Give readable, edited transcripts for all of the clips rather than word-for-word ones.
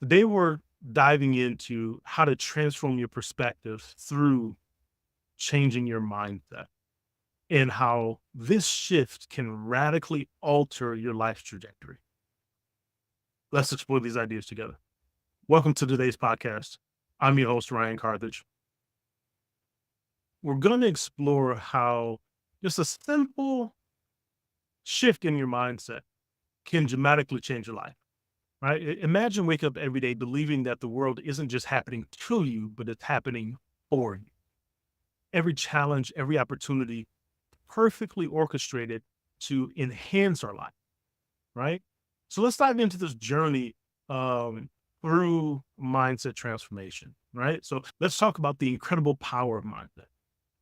They were diving into how to transform your perspective through changing your mindset and how this shift can radically alter your life's trajectory. Let's explore these ideas together. Welcome to today's podcast. I'm your host, Ryan Carthage. We're going to explore how just a simple shift in your mindset can dramatically change your life, right? Imagine wake up every day believing that the world isn't just happening to you, but it's happening for you. Every challenge, every opportunity perfectly orchestrated to enhance our life, right? So let's dive into this journey um, through mindset transformation, right? So let's talk about the incredible power of mindset,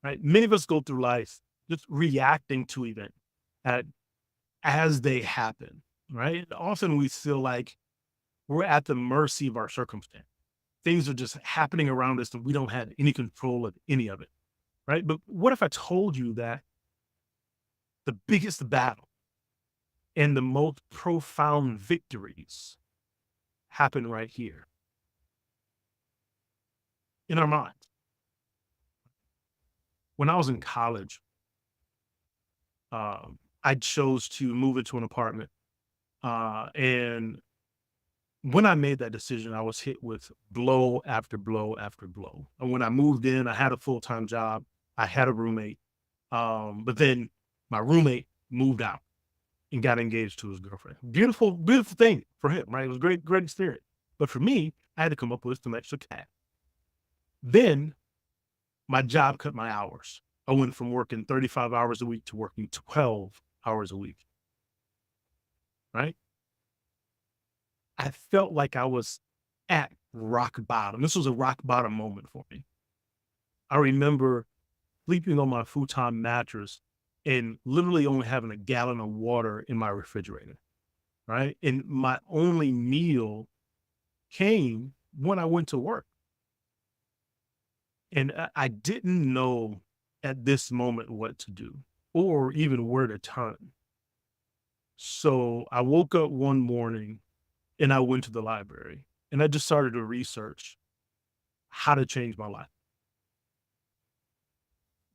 right? Many of us go through life just reacting to events at, as they happen, right? Often we feel like we're at the mercy of our circumstance. Things are just happening around us and we don't have any control of any of it, right? But what if I told you that the biggest battle and the most profound victories happen right here in our minds? When I was in college, I chose to move into an apartment. And when I made that decision, I was hit with blow after blow after blow. And when I moved in, I had a full time job, I had a roommate. But then my roommate moved out and got engaged to his girlfriend. Beautiful, beautiful thing for him, right? It was a great, great experience. But for me, I had to come up with some extra cash. Then my job cut my hours. I went from working 35 hours a week to working 12 hours a week, right? I felt like I was at rock bottom. This was a rock bottom moment for me. I remember sleeping on my futon mattress and literally only having a gallon of water in my refrigerator, right? And my only meal came when I went to work. And I didn't know at this moment what to do or even where to turn. So I woke up one morning and I went to the library and I just started to research how to change my life.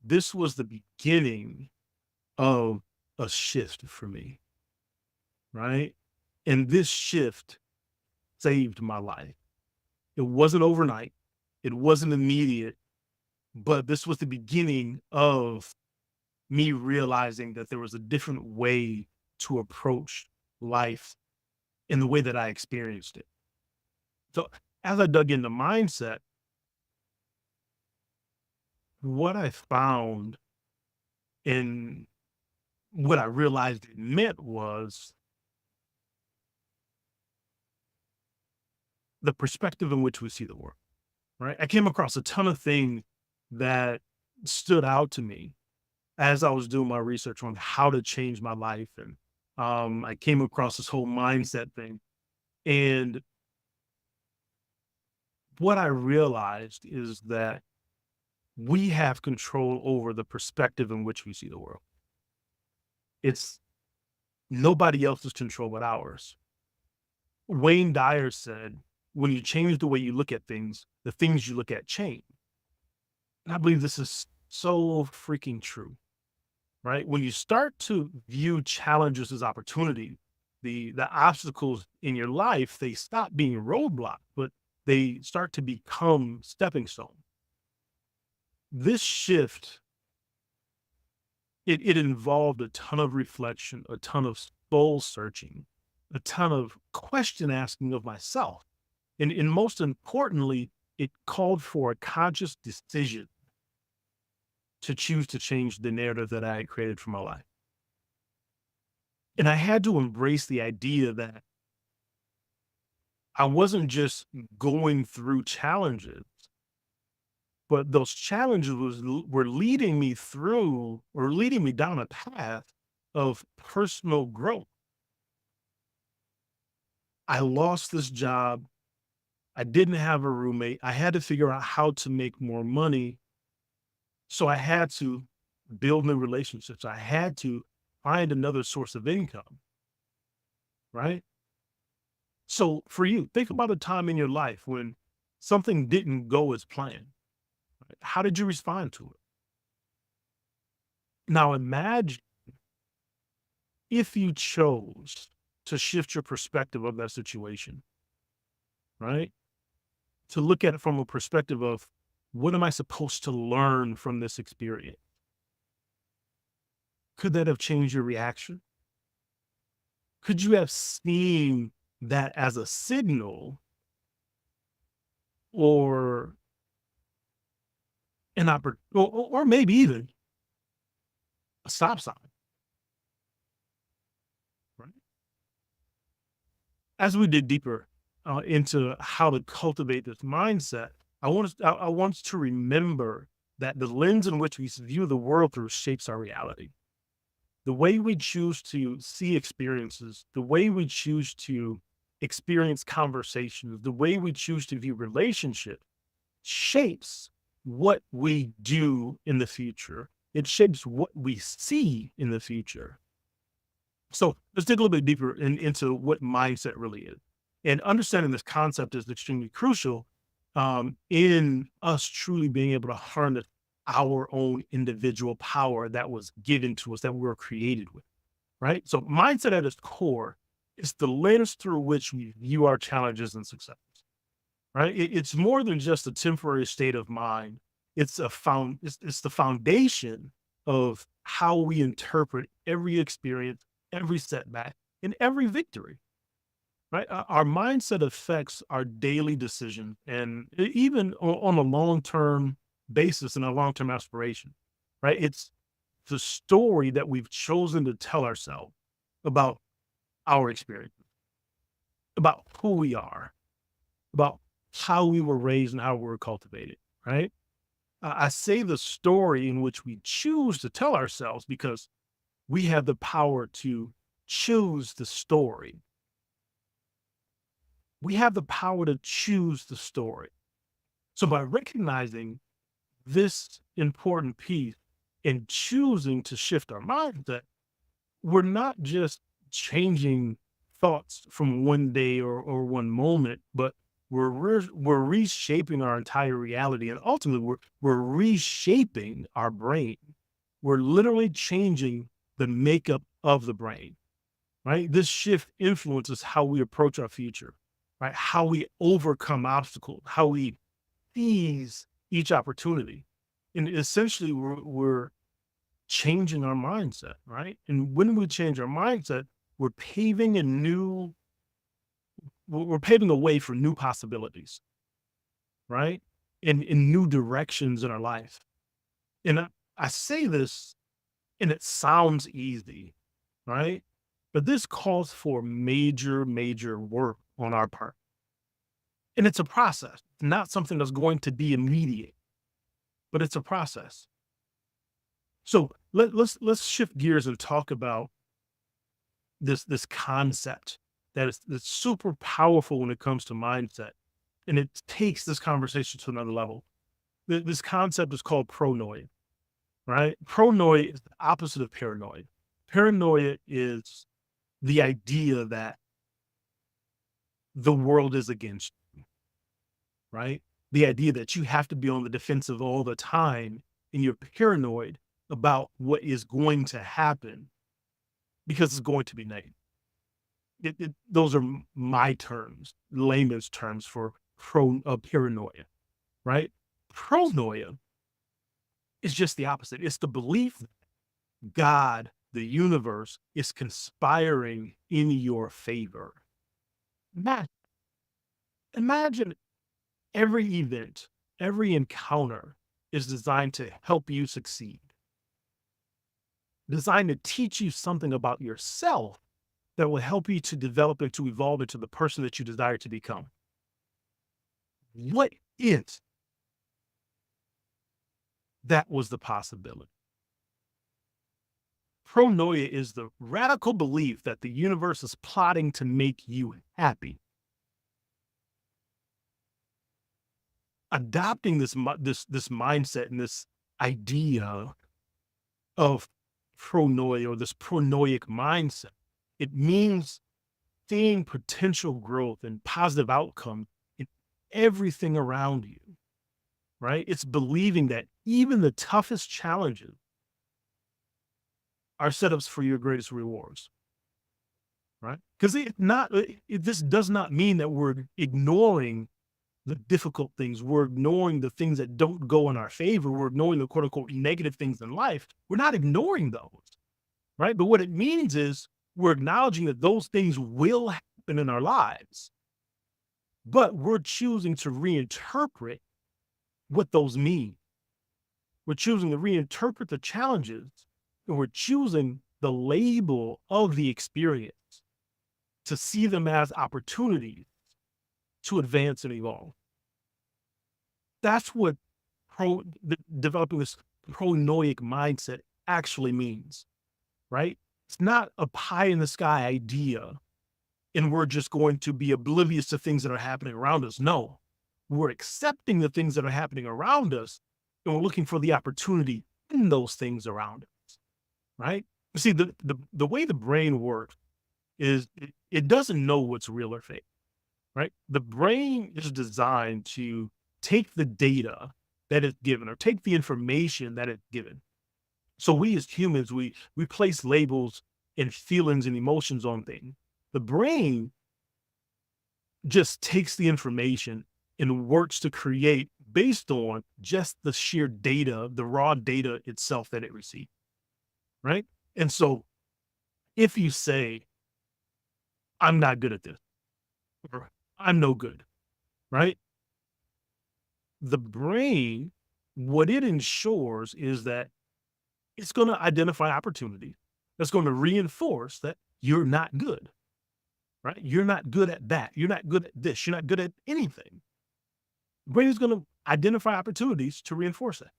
This was the beginning of a shift for me, right? And this shift saved my life. It wasn't overnight, it wasn't immediate, but this was the beginning of me realizing that there was a different way to approach life in the way that I experienced it. So as I dug into mindset, what I found and what I realized it meant was the perspective in which we see the world, right? I came across a ton of things that stood out to me as I was doing my research on how to change my life. And I came across this whole mindset thing. And what I realized is that we have control over the perspective in which we see the world. It's nobody else's control but ours. Wayne Dyer said, when you change the way you look at things, the things you look at change. And I believe this is so freaking true, right? When you start to view challenges as opportunity, the obstacles in your life, they stop being roadblocks, but they start to become stepping stones. This shift, it involved a ton of reflection, a ton of soul searching, a ton of question asking of myself. And most importantly, it called for a conscious decision to choose to change the narrative that I had created for my life. And I had to embrace the idea that I wasn't just going through challenges, but those challenges were leading me through or leading me down a path of personal growth. I lost this job. I didn't have a roommate. I had to figure out how to make more money. So I had to build new relationships. I had to find another source of income, right? So for you, think about a time in your life when something didn't go as planned. Right? How did you respond to it? Now imagine if you chose to shift your perspective of that situation, right? To look at it from a perspective of what am I supposed to learn from this experience? Could that have changed your reaction? Could you have seen that as a signal or an or maybe even a stop sign, right? As we dig deeper into how to cultivate this mindset, I want us to remember that the lens in which we view the world through shapes our reality. The way we choose to see experiences, the way we choose to experience conversations, the way we choose to view relationships shapes what we do in the future. It shapes what we see in the future. So let's dig a little bit deeper into what mindset really is. And understanding this concept is extremely crucial in us truly being able to harness our own individual power that was given to us, that we were created with, right? So mindset at its core is the lens through which we view our challenges and success, right? It's more than just a temporary state of mind. It's the foundation of how we interpret every experience, every setback, and every victory, right? Our mindset affects our daily decision and even on a long-term basis and a long-term aspiration, right? It's the story that we've chosen to tell ourselves about our experience, about who we are, about how we were raised and how we were cultivated, right? I say the story in which we choose to tell ourselves because we have the power to choose the story. We have the power to choose the story. So by recognizing this important piece and choosing to shift our mindset, we're not just changing thoughts from one day or one moment, but we're reshaping our entire reality, and ultimately we're reshaping our brain. We're literally changing the makeup of the brain, right? This shift influences how we approach our future, right? How we overcome obstacles, how we seize each opportunity, and essentially we're changing our mindset, right? And when we change our mindset, we're paving a new, we're paving a way for new possibilities, right? In new directions in our life. And I say this and it sounds easy, right? But this calls for major, major work on our part. And it's a process, not something that's going to be immediate, but it's a process. So let's shift gears and talk about this concept that's super powerful when it comes to mindset, and it takes this conversation to another level. This concept is called pronoia, right? Pronoia is the opposite of paranoia. Paranoia is the idea that the world is against you, right? The idea that you have to be on the defensive all the time and you're paranoid about what is going to happen because it's going to be negative. Those are my terms, layman's terms for paranoia, right? Pronoia is just the opposite. It's the belief that God, the universe, is conspiring in your favor. Imagine, imagine every event, every encounter is designed to help you succeed, designed to teach you something about yourself that will help you to develop and to evolve into the person that you desire to become. What if that was the possibility? Pronoia is the radical belief that the universe is plotting to make you happy. Adopting this mindset and this idea of pronoia or this pronoic mindset, it means seeing potential growth and positive outcome in everything around you, right? It's believing that even the toughest challenges are setups for your greatest rewards, right? Because this does not mean that we're ignoring the difficult things. We're ignoring the things that don't go in our favor. We're ignoring the quote unquote negative things in life. We're not ignoring those, right? But what it means is we're acknowledging that those things will happen in our lives, but we're choosing to reinterpret what those mean. We're choosing to reinterpret the challenges, and we're choosing the label of the experience to see them as opportunities to advance and evolve. That's what developing this pronoic mindset actually means, right? It's not a pie in the sky idea and we're just going to be oblivious to things that are happening around us. No, we're accepting the things that are happening around us and we're looking for the opportunity in those things around us, right? You see, the way the brain works is it doesn't know what's real or fake, right? The brain is designed to take the data that it's given or take the information that it's given. So we as humans, we place labels and feelings and emotions on things. The brain just takes the information and works to create based on just the sheer data, the raw data itself that it received, right? And so if you say, I'm not good at this, or I'm no good, right? The brain, what it ensures is that it's going to identify opportunities that's going to reinforce that you're not good, right? You're not good at that. You're not good at this. You're not good at anything. The brain is going to identify opportunities to reinforce that,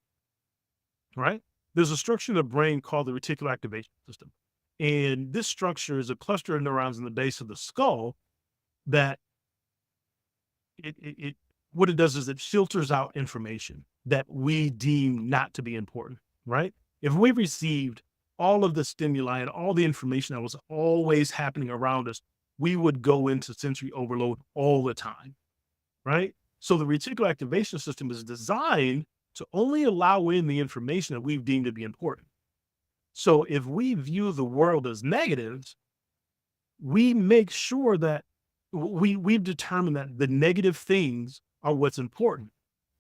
right? There's a structure in the brain called the reticular activation system. And this structure is a cluster of neurons in the base of the skull that it what it does is it filters out information that we deem not to be important, right? If we received all of the stimuli and all the information that was always happening around us, we would go into sensory overload all the time, right? So the reticular activation system is designed to only allow in the information that we've deemed to be important. So if we view the world as negatives, we make sure that we've determined that the negative things are what's important.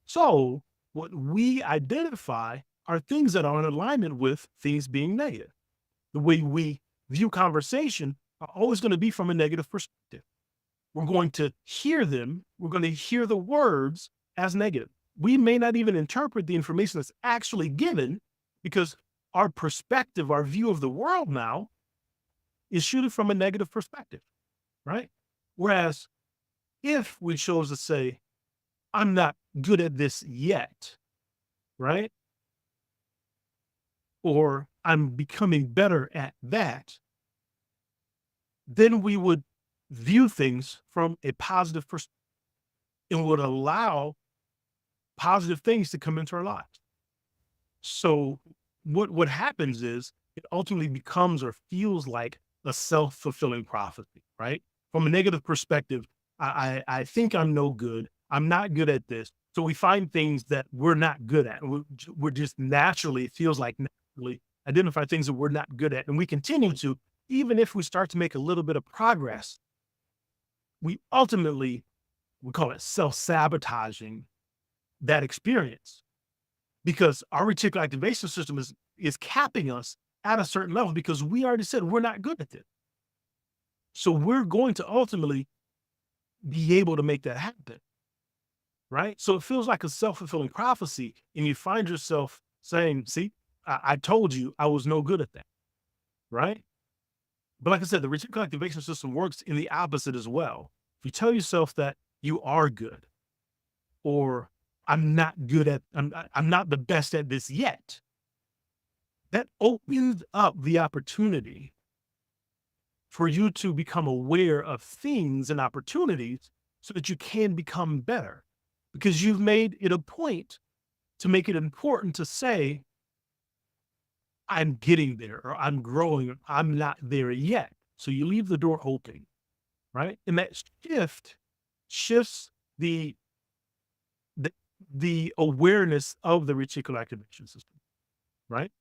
So what we identify are things that are in alignment with things being negative. The way we view conversation are always going to be from a negative perspective. We're going to hear them. We're going to hear the words as negative. We may not even interpret the information that's actually given because our perspective, our view of the world now is shooting from a negative perspective, right? Whereas if we chose to say, I'm not good at this yet, right? Or I'm becoming better at that, then we would view things from a positive perspective and would allow positive things to come into our lives. So what happens is it ultimately becomes or feels like a self-fulfilling prophecy, right? From a negative perspective, I think I'm no good. I'm not good at this. So we find things that we're not good at. We're just naturally, it feels like naturally identify things that we're not good at. And we continue to, even if we start to make a little bit of progress, we ultimately, we call it self-sabotaging that experience because our reticular activation system is capping us at a certain level because we already said we're not good at it. So we're going to ultimately be able to make that happen, right? So it feels like a self-fulfilling prophecy, and you find yourself saying, "See, I told you I was no good at that," right? But like I said, the reticular activation system works in the opposite as well. If you tell yourself that you are good, or I'm not the best at this yet, that opens up the opportunity for you to become aware of things and opportunities so that you can become better because you've made it a point to make it important to say, I'm getting there or I'm growing, or I'm not there yet. So you leave the door open. right? And that shifts the the, the awareness of the reticular activation system, right?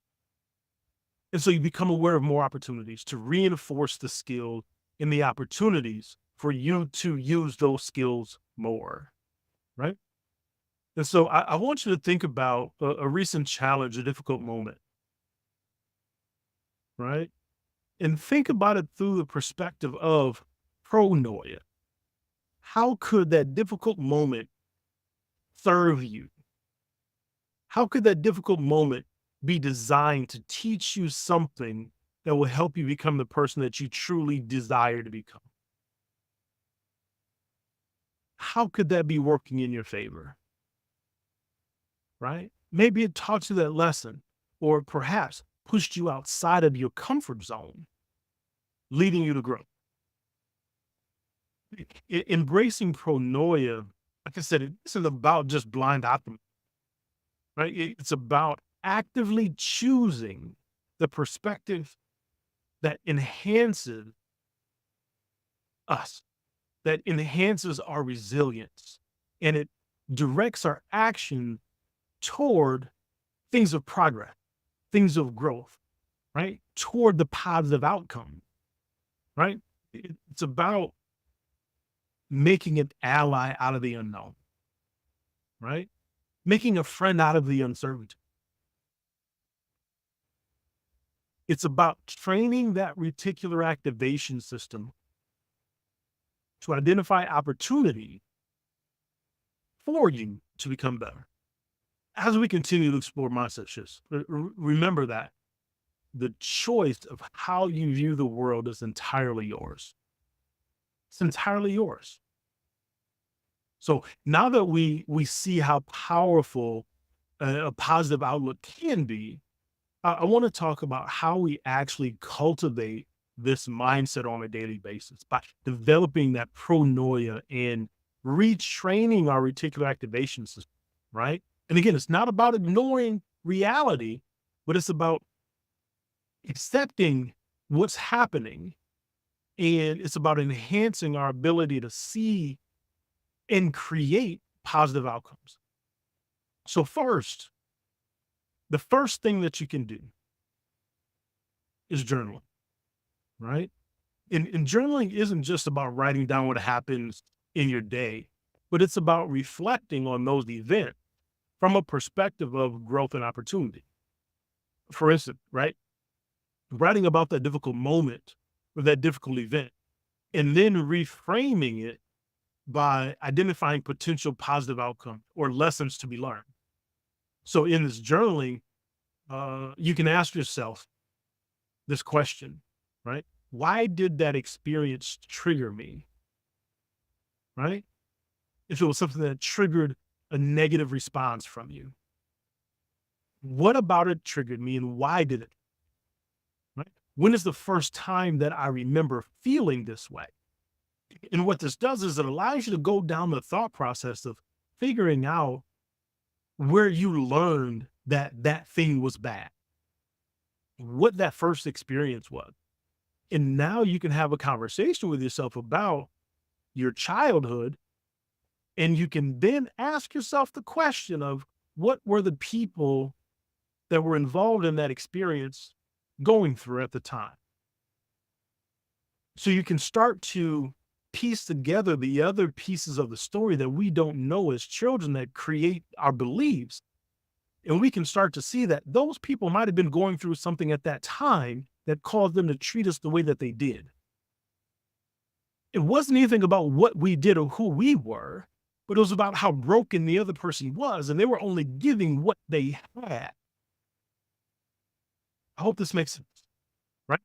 And so you become aware of more opportunities to reinforce the skill and the opportunities for you to use those skills more, right? And so I want you to think about a recent challenge, a difficult moment, right? And think about it through the perspective of pronoia. How could that difficult moment serve you? How could that difficult moment be designed to teach you something that will help you become the person that you truly desire to become? How could that be working in your favor? Right? Maybe it taught you that lesson, or perhaps pushed you outside of your comfort zone, leading you to grow. Embracing pronoia, like I said, it isn't about just blind optimism, right? It's about actively choosing the perspective that enhances us, that enhances our resilience, and it directs our action toward things of progress, things of growth, right? Toward the positive outcome, right? It's about making an ally out of the unknown, right? Making a friend out of the uncertainty. It's about training that reticular activation system to identify opportunity for you to become better. As we continue to explore mindset shifts, remember that the choice of how you view the world is entirely yours. It's entirely yours. So now that we see how powerful a positive outlook can be, I want to talk about how we actually cultivate this mindset on a daily basis by developing that pronoia and retraining our reticular activation system, right? And again, it's not about ignoring reality, but it's about accepting what's happening. And it's about enhancing our ability to see and create positive outcomes. So, the first thing that you can do is journaling, right? And journaling isn't just about writing down what happens in your day, but it's about reflecting on those events from a perspective of growth and opportunity. For instance, right? Writing about that difficult moment or that difficult event, and then reframing it by identifying potential positive outcome or lessons to be learned. So in this journaling, you can ask yourself this question, right? Why did that experience trigger me? Right? If it was something that triggered a negative response from you, what about it triggered me and why did it? Right? When is the first time that I remember feeling this way? And what this does is it allows you to go down the thought process of figuring out where you learned that that thing was bad, what that first experience was. And now you can have a conversation with yourself about your childhood. And you can then ask yourself the question of what were the people that were involved in that experience going through at the time? So you can start to piece together the other pieces of the story that we don't know as children that create our beliefs. And we can start to see that those people might have been going through something at that time that caused them to treat us the way that they did. It wasn't anything about what we did or who we were, but it was about how broken the other person was, and they were only giving what they had. I hope this makes sense, right?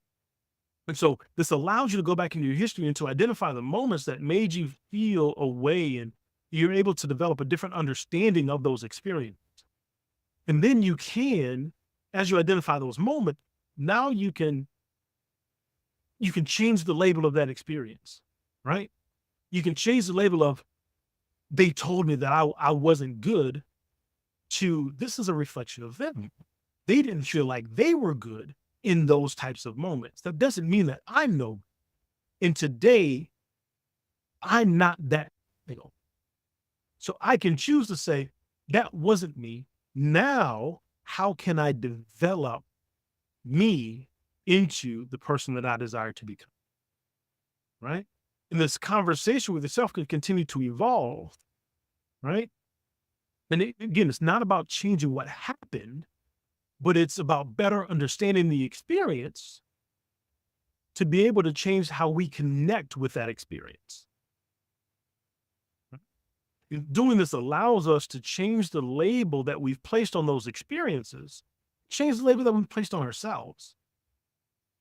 And so this allows you to go back into your history and to identify the moments that made you feel a way, and you're able to develop a different understanding of those experiences. And then you can, as you identify those moments, now you can change the label of that experience, right? You can change the label of they told me that I wasn't good to this is a reflection of them. They didn't feel like they were good in those types of moments. That doesn't mean that I'm no. And today I'm not that, you know. So I can choose to say, that wasn't me. Now, how can I develop me into the person that I desire to become? Right. And this conversation with yourself can continue to evolve. Right. And again, it's not about changing what happened, but it's about better understanding the experience to be able to change how we connect with that experience. Doing this allows us to change the label that we've placed on those experiences, change the label that we've placed on ourselves.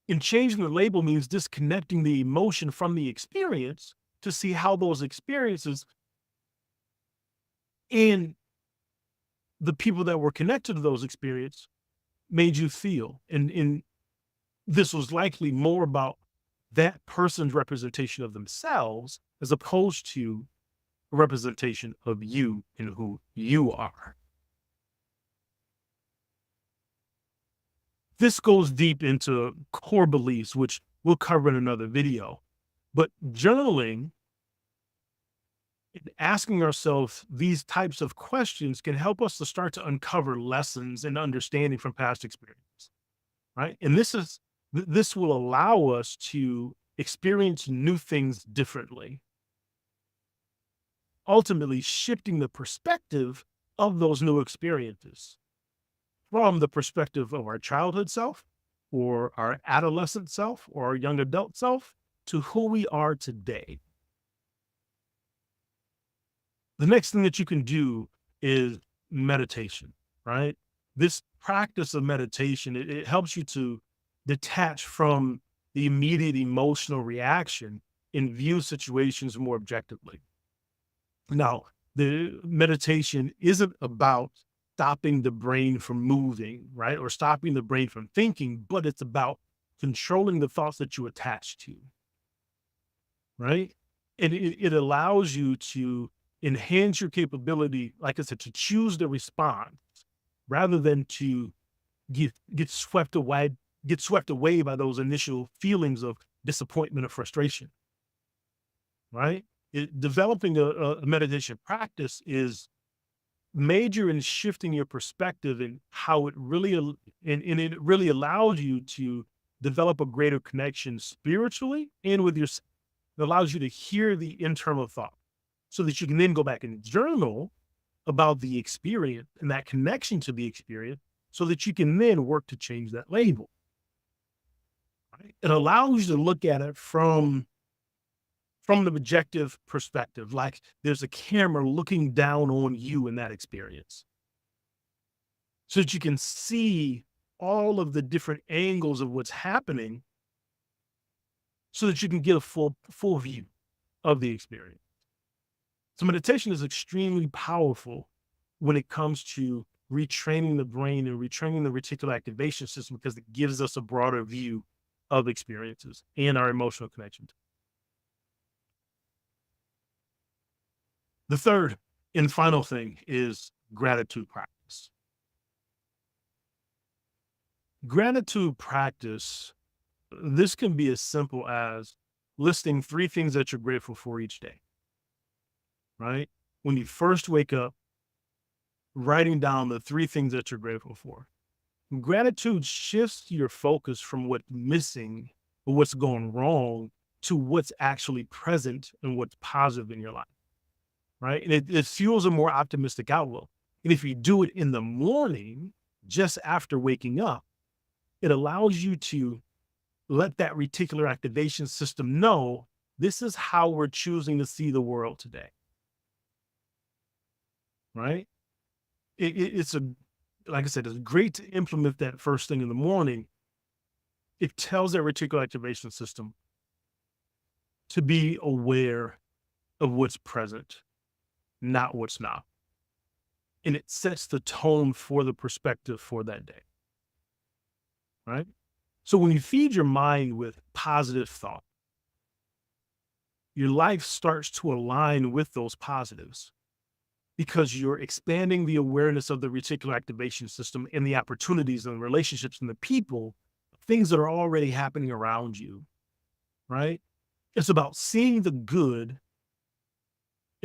And changing the label means disconnecting the emotion from the experience to see how those experiences and the people that were connected to those experiences made you feel. And this was likely more about that person's representation of themselves as opposed to a representation of you and who you are. This goes deep into core beliefs, which we'll cover in another video. But journaling and asking ourselves these types of questions can help us to start to uncover lessons and understanding from past experience, right? And this will allow us to experience new things differently, ultimately shifting the perspective of those new experiences from the perspective of our childhood self or our adolescent self or our young adult self to who we are today. The next thing that you can do is meditation, right? This practice of meditation, it helps you to detach from the immediate emotional reaction and view situations more objectively. Now, the meditation isn't about stopping the brain from moving, right? Or stopping the brain from thinking, but it's about controlling the thoughts that you attach to, right? And it allows you to enhance your capability, like I said, to choose the response rather than to get swept away, by those initial feelings of disappointment or frustration, right? Developing a meditation practice is major in shifting your perspective and how it really and it really allows you to develop a greater connection spiritually and with yourself. It allows you to hear the internal thought so that you can then go back and journal about the experience and that connection to the experience so that you can then work to change that label. Right? It allows you to look at it from the objective perspective, like there's a camera looking down on you in that experience so that you can see all of the different angles of what's happening so that you can get a full view of the experience. So meditation is extremely powerful when it comes to retraining the brain and retraining the reticular activation system because it gives us a broader view of experiences and our emotional connection. The third and final thing is gratitude practice. Gratitude practice, this can be as simple as listing 3 things that you're grateful for each day, right? When you first wake up, writing down the 3 things that you're grateful for. Gratitude shifts your focus from what's missing or what's going wrong to what's actually present and what's positive in your life, right? And it fuels a more optimistic outlook. And if you do it in the morning, just after waking up, it allows you to let that reticular activation system know this is how we're choosing to see the world today, right? It's a, like I said, it's great to implement that first thing in the morning. It tells that reticular activation system to be aware of what's present, not what's not. And it sets the tone for the perspective for that day, right? So when you feed your mind with positive thought, your life starts to align with those positives because you're expanding the awareness of the reticular activation system and the opportunities and the relationships and the people, things that are already happening around you, right? It's about seeing the good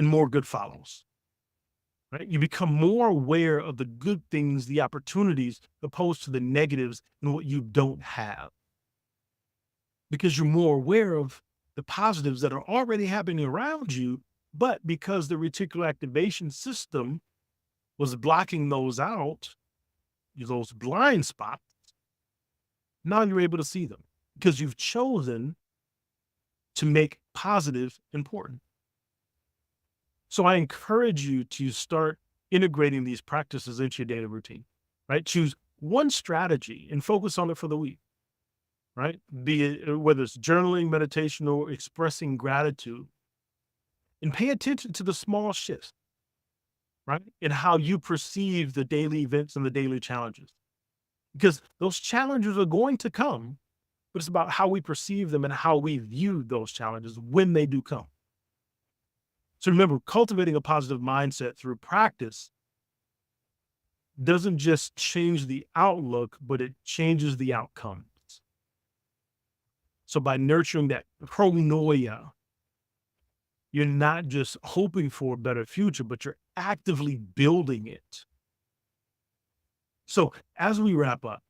and more good follows, right? You become more aware of the good things, the opportunities, opposed to the negatives and what you don't have, because you're more aware of the positives that are already happening around you. But because the reticular activation system was blocking those out, those blind spots, now you're able to see them because you've chosen to make positive important. So I encourage you to start integrating these practices into your daily routine, right? Choose one strategy and focus on it for the week, right? Be it whether it's journaling, meditation, or expressing gratitude, and pay attention to the small shifts, right? In how you perceive the daily events and the daily challenges, because those challenges are going to come, but it's about how we perceive them and how we view those challenges when they do come. So remember, cultivating a positive mindset through practice doesn't just change the outlook, but it changes the outcomes. So by nurturing that pronoia, you're not just hoping for a better future, but you're actively building it. So as we wrap up,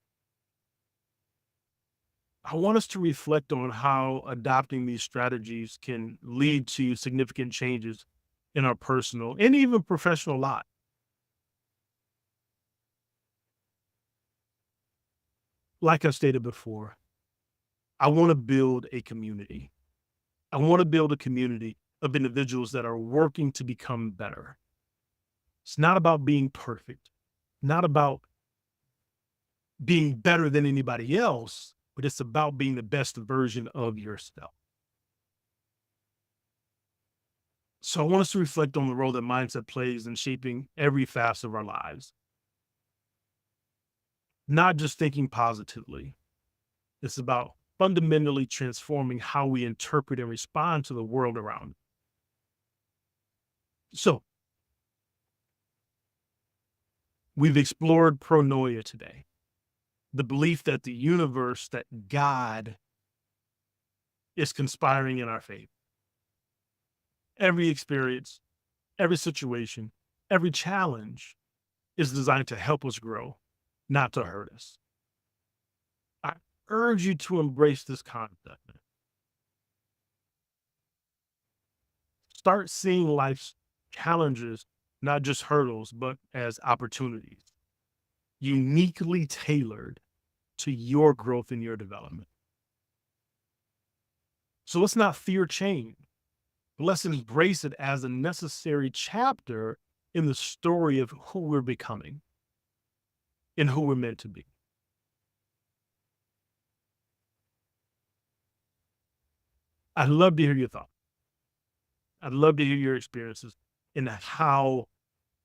I want us to reflect on how adopting these strategies can lead to significant changes in our personal and even professional life. Like I stated before, I want to build a community. I want to build a community of individuals that are working to become better. It's not about being perfect, not about being better than anybody else, but it's about being the best version of yourself. So I want us to reflect on the role that mindset plays in shaping every facet of our lives, not just thinking positively. It's about fundamentally transforming how we interpret and respond to the world around. So we've explored pronoia today, the belief that the universe, that God is conspiring in our favor. Every experience, every situation, every challenge is designed to help us grow, not to hurt us. I urge you to embrace this concept. Start seeing life's challenges not just hurdles, but as opportunities, uniquely tailored to your growth and your development. So let's not fear change, but let's embrace it as a necessary chapter in the story of who we're becoming and who we're meant to be. I'd love to hear your thoughts. I'd love to hear your experiences and how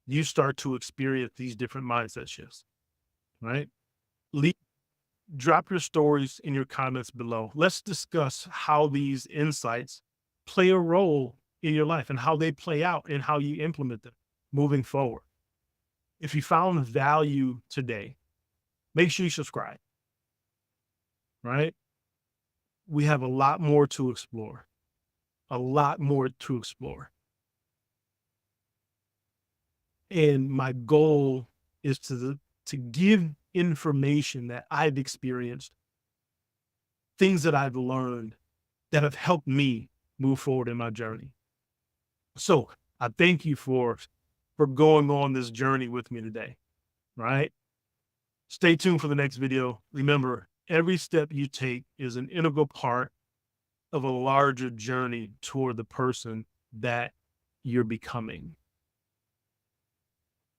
you start to experience these different mindset shifts, right? Le- Drop your stories in your comments below. Let's discuss how these insights play a role in your life and how they play out and how you implement them moving forward. If you found value today, make sure you subscribe, right? We have a lot more to explore, a lot more to explore. And my goal is to give information that I've experienced, things that I've learned that have helped me move forward in my journey. So I thank you for going on this journey with me today, right? Stay tuned for the next video. Remember, every step you take is an integral part of a larger journey toward the person that you're becoming.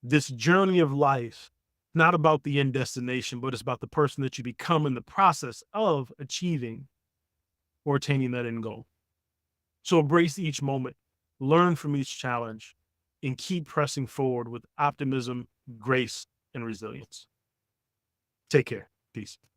This journey of life, not about the end destination, but it's about the person that you become in the process of achieving or attaining that end goal. So embrace each moment, learn from each challenge, and keep pressing forward with optimism, grace, and resilience. Take care. Peace.